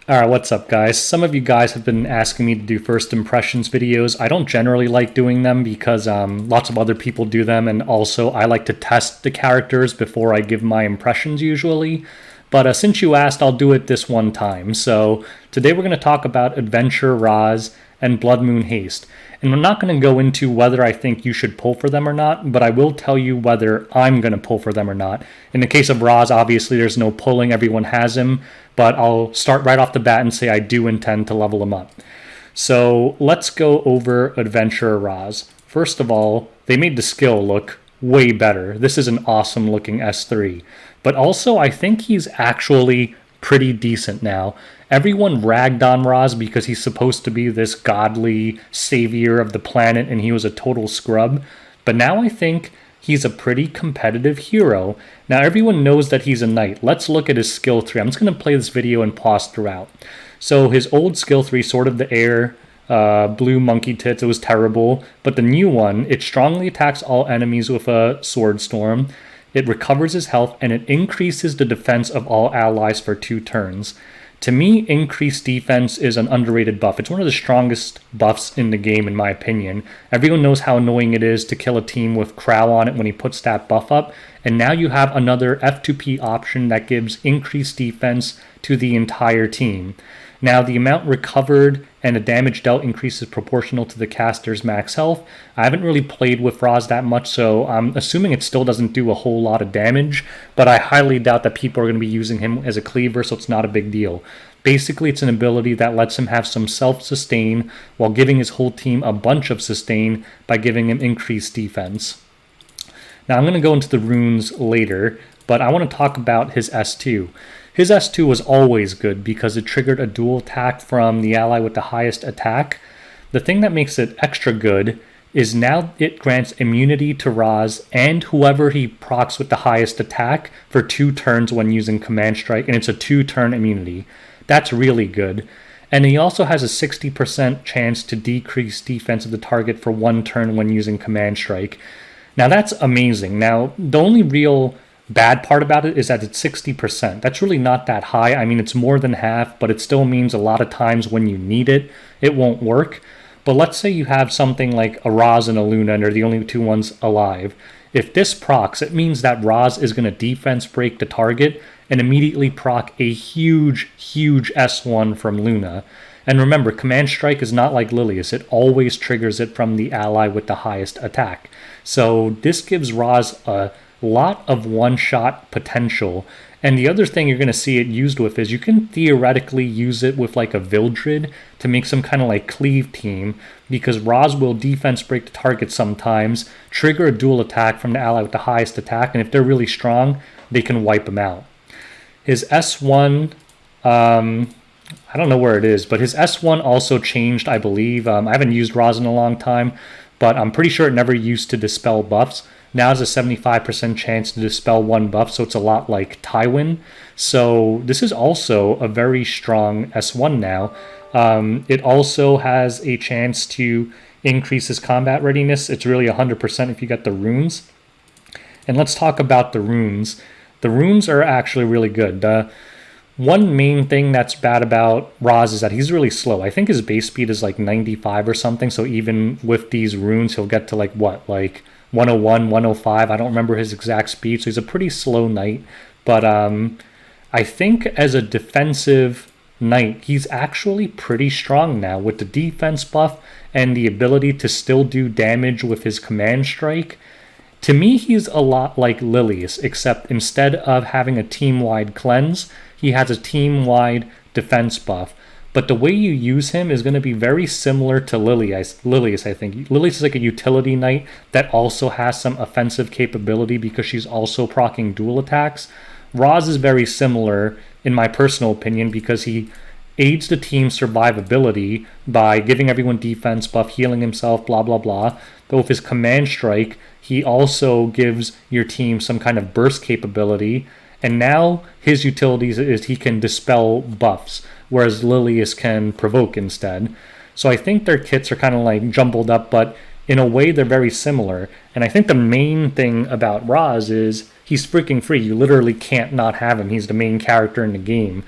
Alright, what's up guys? Some of you guys have been asking me to do first impressions videos. I don't generally like doing them because lots of other people do them, and also I like to test the characters before I give my impressions usually. But since you asked, I'll do it this one time. So today we're going to talk about Adventure Raz and Blood Moon Haste. And I'm not going to go into whether I think you should pull for them or not, but I will tell you whether I'm going to pull for them or not. In the case of Raz, obviously there's no pulling, everyone has him, but I'll start right off the bat and say I do intend to level him up. So let's go over Adventure Raz. First of all, they made the skill look way better. This is an awesome looking S3. But also, I think he's actually pretty decent now. Everyone ragged on Raz because he's supposed to be this godly savior of the planet and he was a total scrub. But now I think he's a pretty competitive hero. Now everyone knows that he's a knight. Let's look at his skill tree. I'm just going to play this video and pause throughout. So his old skill 3, Sword of the Air, blue monkey tits, it was terrible. But the new one, it strongly attacks all enemies with a sword storm. It recovers his health, and it increases the defense of all allies for 2 turns. To me, increased defense is an underrated buff. It's one of the strongest buffs in the game, in my opinion. Everyone knows how annoying it is to kill a team with Crow on it when he puts that buff up. And now you have another F2P option that gives increased defense to the entire team. Now, the amount recovered and the damage dealt increases proportional to the caster's max health. I haven't really played with Raz that much, so I'm assuming it still doesn't do a whole lot of damage, but I highly doubt that people are going to be using him as a cleaver, so it's not a big deal. Basically, it's an ability that lets him have some self-sustain while giving his whole team a bunch of sustain by giving him increased defense. Now, I'm going to go into the runes later, but I want to talk about his S2. His S2 was always good because it triggered a dual attack from the ally with the highest attack. The thing that makes it extra good is now it grants immunity to Raz and whoever he procs with the highest attack for 2 turns when using Command Strike, and it's a 2-turn immunity. That's really good. And he also has a 60% chance to decrease defense of the target for 1 turn when using Command Strike. Now that's amazing. Now, the only real bad part about it is that it's 60%. That's really not that high. I mean, it's more than half, but it still means a lot of times when you need it, it won't work. But let's say you have something like a Raz and a Luna, and they're the only 2 ones alive. If this procs, it means that Raz is going to defense break the target and immediately proc a huge S1 from Luna. And remember, Command Strike is not like Lilias. It always triggers it from the ally with the highest attack. So this gives Raz a lot of one-shot potential. And the other thing you're going to see it used with is you can theoretically use it with like a Vildred to make some kind of like cleave team, because Raz will defense break the target sometimes, trigger a dual attack from the ally with the highest attack, and if they're really strong, they can wipe him out. His S1, I don't know where it is, but his S1 also changed, I believe. I haven't used Raz in a long time, but I'm pretty sure it never used to dispel buffs. Now there's a 75% chance to dispel 1 buff, so it's a lot like Tywin. So this is also a very strong S1 now. It also has a chance to increase his combat readiness. It's really 100% if you get the runes. And let's talk about the runes. The runes are actually really good. The one main thing that's bad about Raz is that he's really slow. I think his base speed is like 95 or something, so even with these runes, he'll get to like 101, 105. I don't remember his exact speed, so he's a pretty slow knight. But I think as a defensive knight, he's actually pretty strong now with the defense buff and the ability to still do damage with his Command Strike. To me, he's a lot like Lilias, except instead of having a team-wide cleanse, he has a team-wide defense buff. But the way you use him is going to be very similar to Lilias, I think. Lilias is like a utility knight that also has some offensive capability because she's also proccing dual attacks. Raz is very similar, in my personal opinion, because he aids the team's survivability by giving everyone defense buff, healing himself, blah, blah, blah. But with his Command Strike, he also gives your team some kind of burst capability. And now his utilities is he can dispel buffs, whereas Lilias can provoke instead. So I think their kits are kind of like jumbled up, but in a way they're very similar. And I think the main thing about Raz is he's freaking free. You literally can't not have him. He's the main character in the game.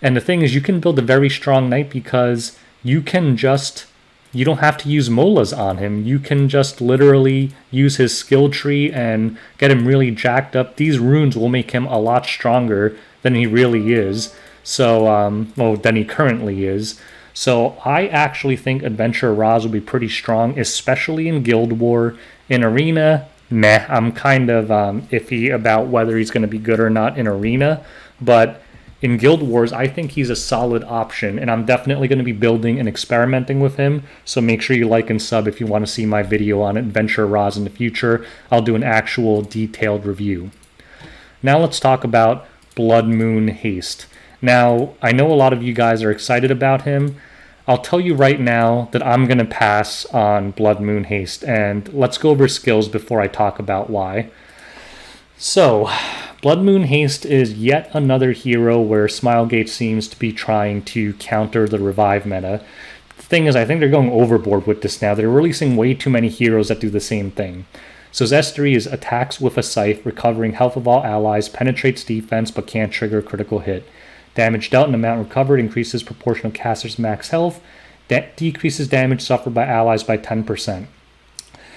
And the thing is, you can build a very strong knight because you don't have to use molas on him. You can just literally use his skill tree and get him really jacked up. These runes will make him a lot stronger than he really is. So, than he currently is. So I actually think Adventurer Raz will be pretty strong, especially in Guild War. In Arena, meh, I'm kind of iffy about whether he's going to be good or not in Arena. But in Guild Wars, I think he's a solid option, and I'm definitely going to be building and experimenting with him. So make sure you like and sub if you want to see my video on Adventurer Raz in the future. I'll do an actual detailed review. Now let's talk about Blood Moon Haste. Now, I know a lot of you guys are excited about him. I'll tell you right now that I'm going to pass on Blood Moon Haste, and let's go over skills before I talk about why. So, Blood Moon Haste is yet another hero where Smilegate seems to be trying to counter the revive meta. The thing is, I think they're going overboard with this now. They're releasing way too many heroes that do the same thing. So S3 is attacks with a scythe, recovering health of all allies, penetrates defense but can't trigger a critical hit. Damage dealt and amount recovered increases proportion of caster's max health. Decreases damage suffered by allies by 10%.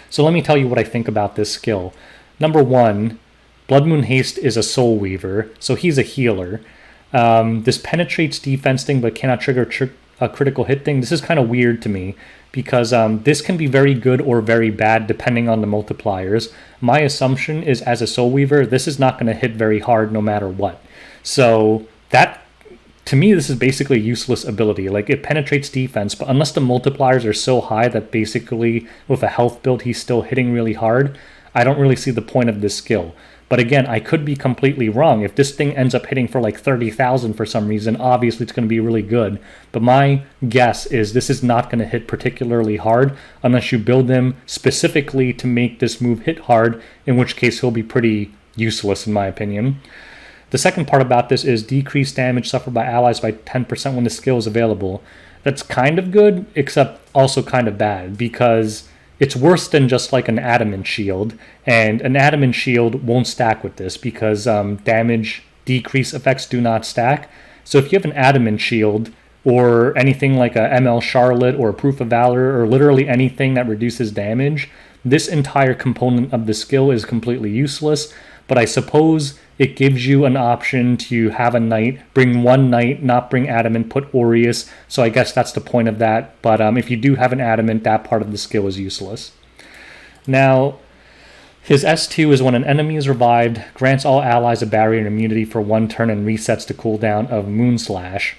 So let me tell you what I think about this skill. Number one, Blood Moon Haste is a Soul Weaver, so he's a healer. This penetrates defense thing but cannot trigger a critical hit thing. This is kind of weird to me because this can be very good or very bad depending on the multipliers. My assumption is as a Soul Weaver, this is not going to hit very hard no matter what. So that, to me, this is basically a useless ability. Like, it penetrates defense, but unless the multipliers are so high that basically with a health build he's still hitting really hard, I don't really see the point of this skill. But again, I could be completely wrong. If this thing ends up hitting for like 30,000 for some reason, obviously it's going to be really good. But my guess is this is not going to hit particularly hard unless you build him specifically to make this move hit hard, in which case he'll be pretty useless in my opinion. The second part about this is decreased damage suffered by allies by 10% when the skill is available. That's kind of good, except also kind of bad, because it's worse than just like an adamant shield, and an adamant shield won't stack with this because damage decrease effects do not stack. So if you have an adamant shield or anything like a ML Charlotte or a Proof of Valor or literally anything that reduces damage, this entire component of the skill is completely useless. But I suppose it gives you an option to have a knight, bring one knight, not bring adamant, put Aureus. So I guess that's the point of that. But if you do have an adamant, that part of the skill is useless. Now, his S2 is when an enemy is revived, grants all allies a barrier and immunity for 1 turn and resets the cooldown of Moonslash.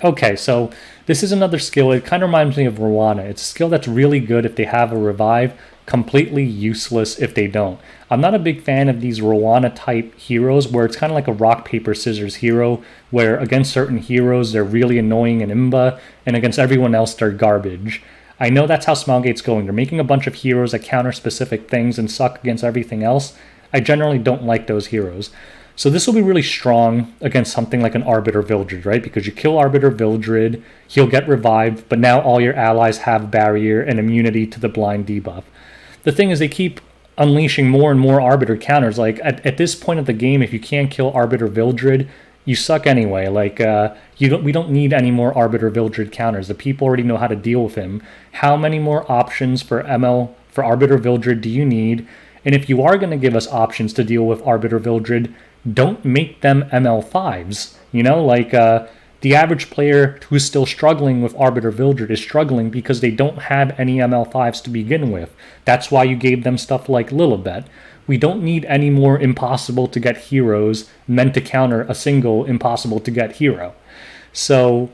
Okay, so this is another skill. It kind of reminds me of Roana. It's a skill that's really good if they have a revive, completely useless if they don't. I'm not a big fan of these Roana type heroes where it's kind of like a rock, paper, scissors hero where against certain heroes they're really annoying and imba, and against everyone else they're garbage. I know that's how Smilegate's going. They're making a bunch of heroes that counter specific things and suck against everything else. I generally don't like those heroes. So this will be really strong against something like an Arbiter Vildred, right? Because you kill Arbiter Vildred, he'll get revived, but now all your allies have barrier and immunity to the blind debuff. The thing is, they keep unleashing more and more Arbiter counters. Like, at this point of the game, if you can't kill Arbiter Vildred, you suck anyway. Like, we don't need any more Arbiter Vildred counters. The people already know how to deal with him. How many more options for Arbiter Vildred do you need? And if you are going to give us options to deal with Arbiter Vildred, don't make them ML5s. You know, like, the average player who's still struggling with Arbiter Vildred is struggling because they don't have any ML5s to begin with. That's why you gave them stuff like Lilibet. We don't need any more impossible to get heroes meant to counter a single impossible to get hero. So,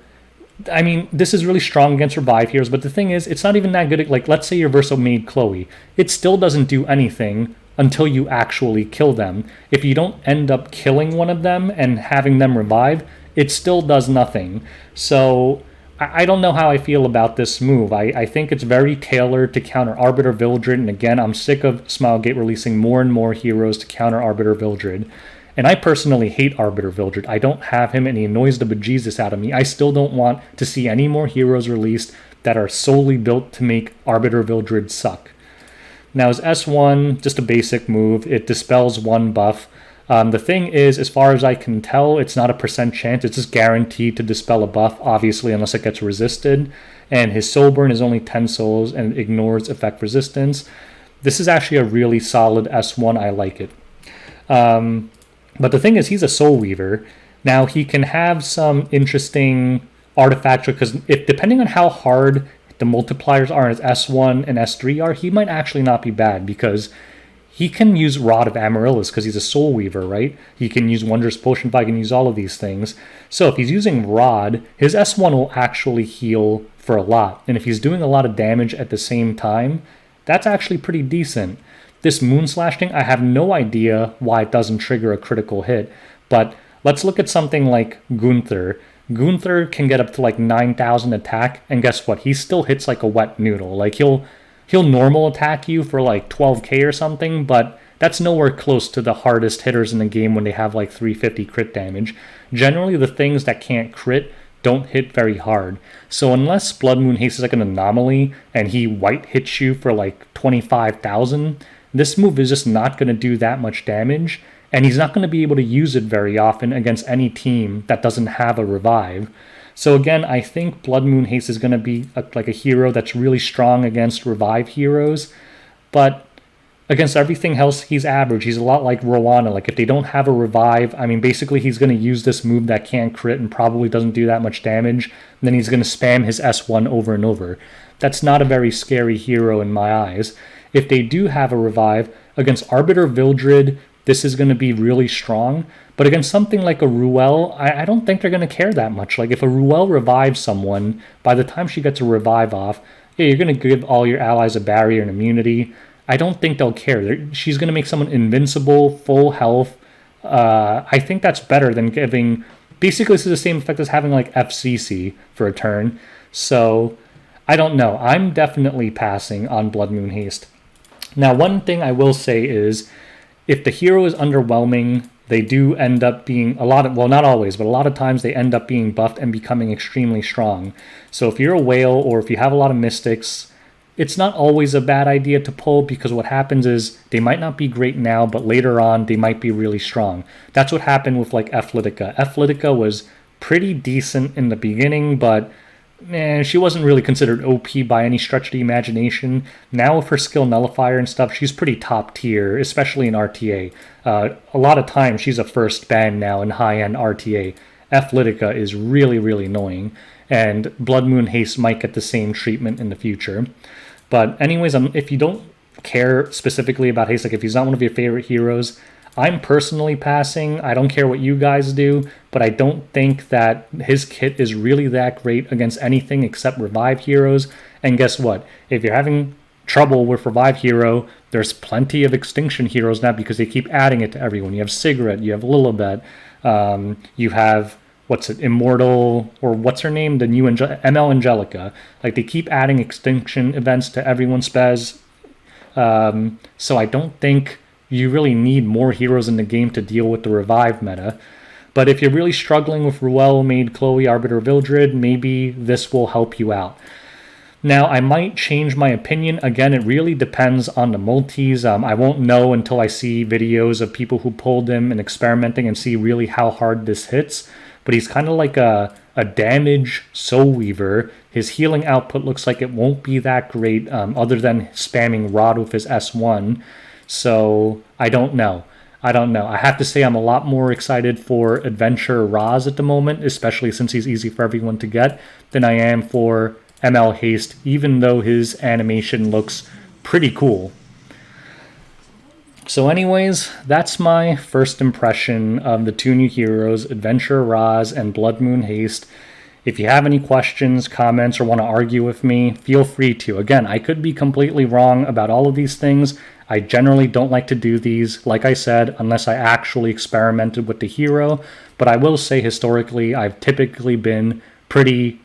I mean, this is really strong against revive heroes, but the thing is, it's not even that good at, like, let's say your Verso made Chloe. It still doesn't do anything until you actually kill them. If you don't end up killing one of them and having them revive, it still does nothing. So I don't know how I feel about this move. I think it's very tailored to counter Arbiter Vildred, and again, I'm sick of Smilegate releasing more and more heroes to counter Arbiter Vildred. And I personally hate Arbiter Vildred. I don't have him, and he annoys the bejesus out of me. I still don't want to see any more heroes released that are solely built to make Arbiter Vildred suck. Now, his S1, just a basic move. It dispels one buff. The thing is, as far as I can tell, it's not a percent chance. It's just guaranteed to dispel a buff, obviously, unless it gets resisted. And his soul burn is only 10 souls and ignores effect resistance. This is actually a really solid S1. I like it. But the thing is, he's a soul weaver. Now, he can have some interesting artifacts, because if depending on how hard the multipliers are as S1 and S3 are, he might actually not be bad, because he can use Rod of Amaryllis because he's a soul weaver, right? He can use Wondrous Potion, he can use all of these things. So if he's using Rod, his S1 will actually heal for a lot. And if he's doing a lot of damage at the same time, that's actually pretty decent. This Moon Slash thing, I have no idea why it doesn't trigger a critical hit, but let's look at something like Gunther. Gunther can get up to like 9,000 attack, and guess what? He still hits like a wet noodle. Like he'll normal attack you for like 12k or something, but that's nowhere close to the hardest hitters in the game when they have like 350 crit damage. Generally, the things that can't crit don't hit very hard. So unless Blood Moon Haste is like an anomaly and he white hits you for like 25,000, this move is just not going to do that much damage, and he's not going to be able to use it very often against any team that doesn't have a revive. So again, I think Blood Moon Haste is going to be like a hero that's really strong against revive heroes, but against everything else, he's average. He's a lot like Roana. Like if they don't have a revive, I mean, basically he's going to use this move that can't crit and probably doesn't do that much damage, and then he's going to spam his S1 over and over. That's not a very scary hero in my eyes. If they do have a revive, against Arbiter Vildred, this is going to be really strong. But against something like a Ruel, I don't think they're going to care that much. Like if a Ruel revives someone, by the time she gets a revive off, yeah, you're going to give all your allies a barrier and immunity. I don't think they'll care. She's going to make someone invincible, full health. I think that's better than giving... Basically, this is the same effect as having like FCC for a turn. So, I don't know. I'm definitely passing on Blood Moon Haste. Now, one thing I will say is, if the hero is underwhelming, they do end up being well, not always, but a lot of times they end up being buffed and becoming extremely strong. So if you're a whale or if you have a lot of mystics, it's not always a bad idea to pull, because what happens is they might not be great now, but later on they might be really strong. That's what happened with like Athletica. Athletica was pretty decent in the beginning, but she wasn't really considered OP by any stretch of the imagination. Now with her skill nullifier and stuff, she's pretty top tier, especially in RTA. A lot of times she's a first ban now in high-end RTA. Athletica is really, really annoying, and Blood Moon Haste might get the same treatment in the future. But anyways, if you don't care specifically about Haste, like if he's not one of your favorite heroes, I'm personally passing. I don't care what you guys do, but I don't think that his kit is really that great against anything except revive heroes. And guess what? If you're having trouble with revive hero, there's plenty of extinction heroes now because they keep adding it to everyone. You have Cigarette, you have Lilibet, you have, Immortal, or what's her name? The new ML Angelica. Like they keep adding extinction events to everyone's spez. So I don't think you really need more heroes in the game to deal with the revive meta. But if you're really struggling with Ruel, Maid, Chloe, Arbiter Vildred, maybe this will help you out. Now, I might change my opinion. Again, it really depends on the multis. I won't know until I see videos of people who pulled him and experimenting and see really how hard this hits. But he's kind of like a damage soul weaver. His healing output looks like it won't be that great, other than spamming Rod with his S1. So, I don't know. I have to say I'm a lot more excited for Adventure Raz at the moment, especially since he's easy for everyone to get, than I am for ML Haste, even though his animation looks pretty cool. So anyways, that's my first impression of the two new heroes, Adventure Raz and Blood Moon Haste. If you have any questions, comments, or want to argue with me, feel free to. Again, I could be completely wrong about all of these things. I generally don't like to do these, like I said, unless I actually experimented with the hero. But I will say historically, I've typically been pretty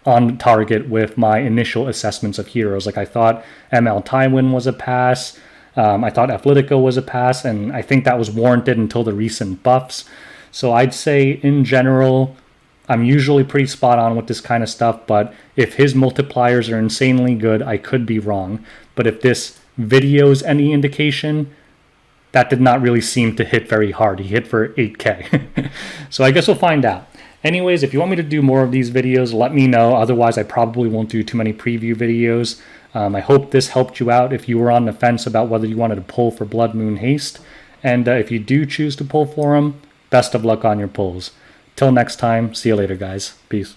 on target with my initial assessments of heroes. Like I thought ML Tywin was a pass. I thought Athletica was a pass, and I think that was warranted until the recent buffs. So I'd say in general, I'm usually pretty spot on with this kind of stuff, but if his multipliers are insanely good, I could be wrong. But if this video is any indication, that did not really seem to hit very hard. He hit for 8k. So I guess we'll find out. Anyways, if you want me to do more of these videos, let me know. Otherwise, I probably won't do too many preview videos. I hope this helped you out if you were on the fence about whether you wanted to pull for Blood Moon Haste. And if you do choose to pull for him, best of luck on your pulls. Till next time, see you later, guys. Peace.